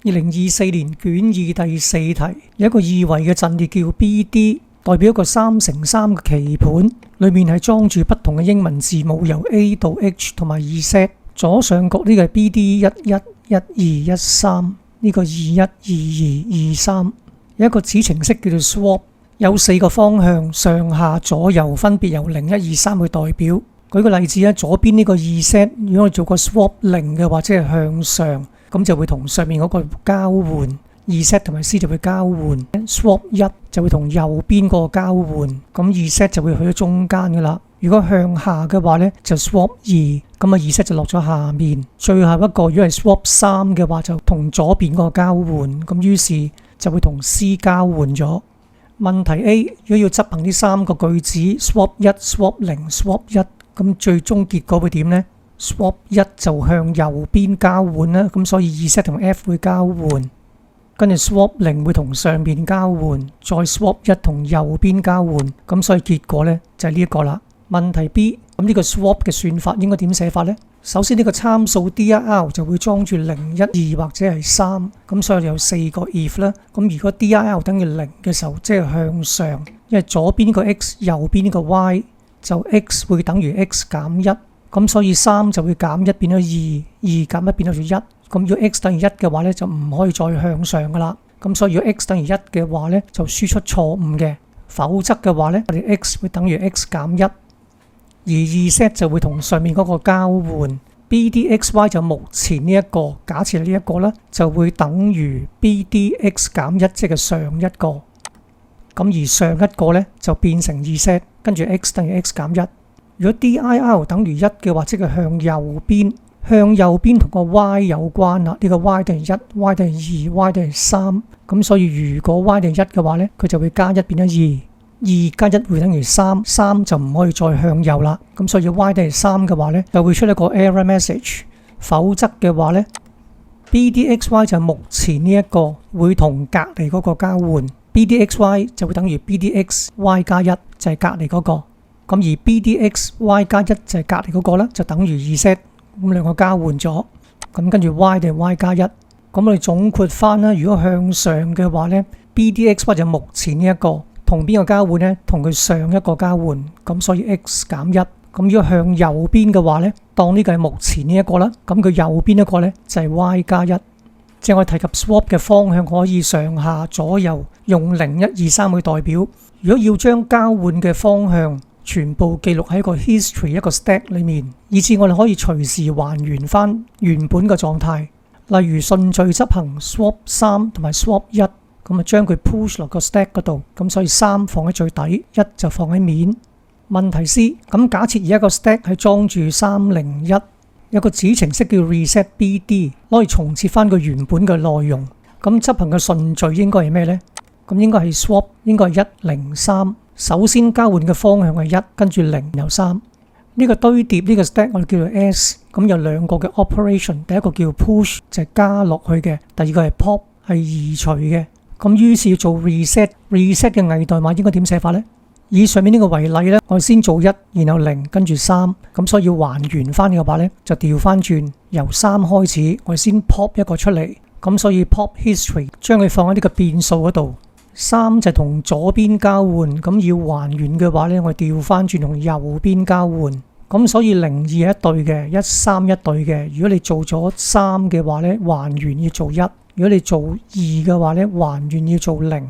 2024年卷2第4題，有一個二維嘅陣列叫 BD， 代表一個3×3嘅棋盤，裏面係裝住不同嘅英文字母，由 A 到 H 同埋 Z。左上角呢個係 BD 11、12、13，呢個21、22、23。有一個子程式叫做 Swap， 有4個方向，上下左右分別由0、1、2、3去代表。舉個例子咧，左邊呢個 Z， 如果我做個 Swap 0嘅話，即係向上，咁就會同上面嗰個交換。Z 同埋 C 就會交換。Swap 1就會同右邊個交換，咁 Z 就會去咗中間噶啦。如果向下嘅話呢，就 Swap 2，咁啊 Z 就落咗下面。最後一個如果係 Swap 3嘅話，就同左邊個交換，咁於是就會同 C 交換咗。問題 A， 如果要執行呢3個句子 Swap 1、Swap 0、Swap 1，咁最終結果會點呢？ Swap 1就向右邊交換啦，咁所以 Z 同 F 會交換。跟住 Swap 0會同上邊交換，再 Swap 1同右邊交換，咁所以結果呢就係呢一個啦。問題 B， 咁呢個 Swap 嘅算法應該點寫法呢？首先呢個參數 dir 就會裝住0、1、2或者係3，咁所以有4個 if 啦。咁如果 dir 等於0嘅時候，即係向上，因為左邊呢個 x， 右邊呢個 y， 就 x 會等於 x 減1，咁所以3就會減1變咗2， 2減1變咗1。咁如果 x 等於1嘅話呢，就唔可以再向上噶啦。咁所以如果 x 等於1嘅話呢，就輸出錯誤嘅，否則嘅話呢，我哋 x 會等於 x 減1，而 Z 就會同上面嗰個交換。BDXY 就目前呢一個，假設係呢一個啦，就會等於 BDX 減1，即係上一個。咁而上一個呢，就變成 Z， 跟住 x 等於 x 減1。如果 DIR 等於1嘅話，即係向右邊。向右邊同個 y 有關啦，呢個 y 等於1、y 等於2、y 等於3，咁所以如果 y 等於1嘅話呢，佢就會加1變咗2， 2加1會等於3， 3就唔可以再向右啦，咁所以 y 等於3嘅話呢，就會出一個 error message， 否則嘅話呢 BDXY 就目前呢一個會同隔離嗰個交換， BDXY 就會等於 BDXY 加1，就係隔離嗰個，咁而 BDXY 加1就係隔離嗰個呢，就等於 Z。咁兩個交換咗，咁跟住 y 定係 y 加1，咁我哋總括翻啦。如果向上嘅話呢 BDXY 就目前呢一個同邊個交換呢？同佢上一個交換，咁所以 x 減1。咁如果向右邊嘅話呢，當呢個係目前呢一個啦，咁佢右邊一個呢，就係 y 加1。即係我提及 swap 嘅方向可以上下左右用0、1、2、3去代表。如果要將交換嘅方向全部記錄喺一個 history 一個 stack 裏面，以至我哋可以隨時還原翻原本嘅狀態。例如順序執行 swap 3同埋 swap 1，咁啊將佢 push 落個 stack 嗰度，咁所以3放喺最底，1就放喺面。問題 C， 咁假設而家個 stack 係裝住301，有個子程式叫 reset BD， 攞嚟重設翻個原本嘅內容。咁執行嘅順序應該係咩呢？咁應該係 swap 應該係103。首先交換嘅方向係1，跟住0然後3。呢個堆疊呢個 stack 我哋叫做 S， 咁有兩個嘅 operation， 第一個叫 push 就係加落去嘅，第二個係 pop 係移除嘅。咁於是要做 reset 嘅偽代碼應該點寫法呢？以上面呢個為例呢，我哋先做1，然後0，跟住3。咁所以要還原翻嘅話呢，就調翻轉，由3開始，我哋先 pop 一個出嚟。咁所以 pop history 將佢放喺呢個變數嗰度。3就同左邊交換，咁要還原嘅話呢，我調翻轉同右邊交換。咁所以0、2係一對嘅，1、3一對嘅。如果你做咗3嘅話呢，還原要做1；如果你做2嘅話呢，還原要做0。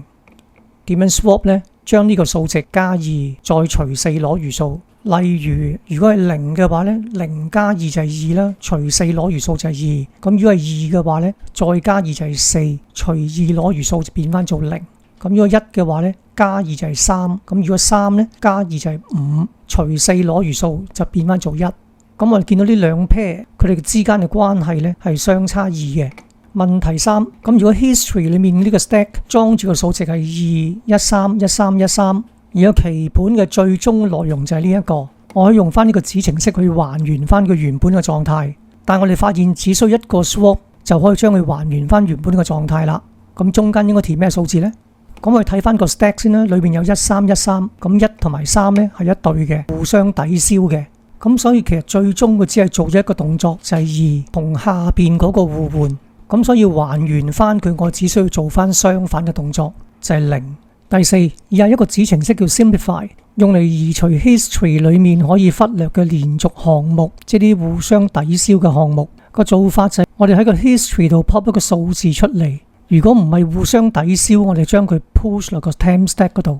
點樣 swap 呢？將呢個數值加2，再除4攞餘數。例如，如果係0嘅話呢，0加2就係2啦，除4攞餘數就係2。咁如果係2嘅話呢，再加2就係4，除2攞餘數就變翻做0。咁如果1嘅話呢，加2就係3，咁如果3呢，加2就係5，除4攞餘數就變翻做1。咁我哋見到呢兩 pair 佢哋之間嘅關係呢係相差2嘅。問題3，咁如果 history 裏面呢個 stack 裝住個數值係2、13、13、13，而有棋盤嘅最終內容就係呢一個，我可以用翻呢個子程式去還原翻佢原本嘅狀態。但我哋發現只需要一個 swap 就可以將佢還原翻原本嘅狀態啦。咁中間應該填咩數字呢？咁我哋睇翻個 stack 先啦，裏面有13、13，咁1同埋3呢係一對嘅，互相抵消嘅。咁所以其實最終佢只係做咗一個動作，就係2同下邊嗰個互換。咁咁所以還原翻佢，我只需要做翻相反嘅動作，就係0。第四，以下一個子程式叫 Simplify， 用嚟移除 history 裏面可以忽略嘅連續項目，即係啲互相抵消嘅項目。個做法就係我哋喺個 history 度 pop 一個數字出嚟，如果唔係互相抵消，我哋將佢 push 落個 temp stack 嗰度；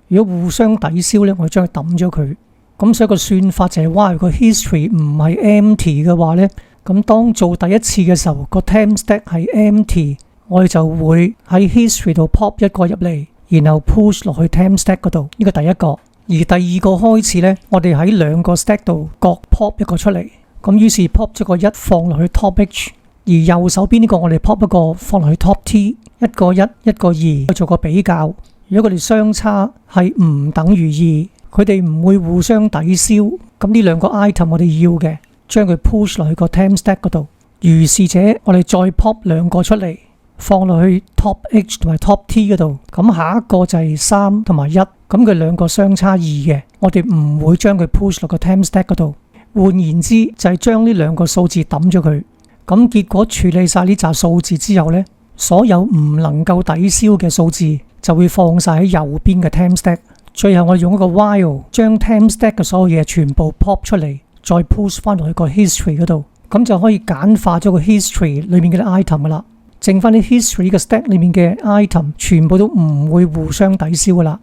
如果互相抵消呢，我哋將佢抌咗佢。咁所以個算法就係話，如果 history 唔係 empty 嘅話呢，咁當做第一次嘅時候，個 temp stack 係 empty， 我哋就會喺 history 度 pop 一個入嚟，然後 push 落去 temp stack 嗰度。呢個第一個。而第二個開始呢，我哋喺兩個 stack 度各 pop 一個出嚟。咁於是 pop 咗個1放落去 top H， 而右手邊呢個我哋 pop 一個放落去 top T， 一個1，一個2，去做個比較。如果佢哋相差係唔等於2，佢哋唔會互相抵消。咁呢兩個 item 我哋要嘅，將佢 push 落去個 temp stack 嗰度。如是者，我哋再 pop 兩個出嚟，放落去 top H 同埋 top T 嗰度。咁下一個就係3同埋1，咁佢兩個相差2嘅，我哋唔會將佢 push 落個 temp stack 嗰度。換言之，就係將呢兩個數字抌咗佢。咁結果處理晒呢紮數字之後呢，所有唔能夠抵消嘅數字就會放晒喺右邊嘅 temp stack。最後我用一個 while 將 temp stack 嘅所有嘢全部 pop 出嚟，再 push 翻落去個 history 嗰度，咁就可以簡化咗個 history 裏面嘅 item 噶啦。剩翻啲 history 嘅 stack 裏面嘅 item 全部都唔會互相抵消噶啦。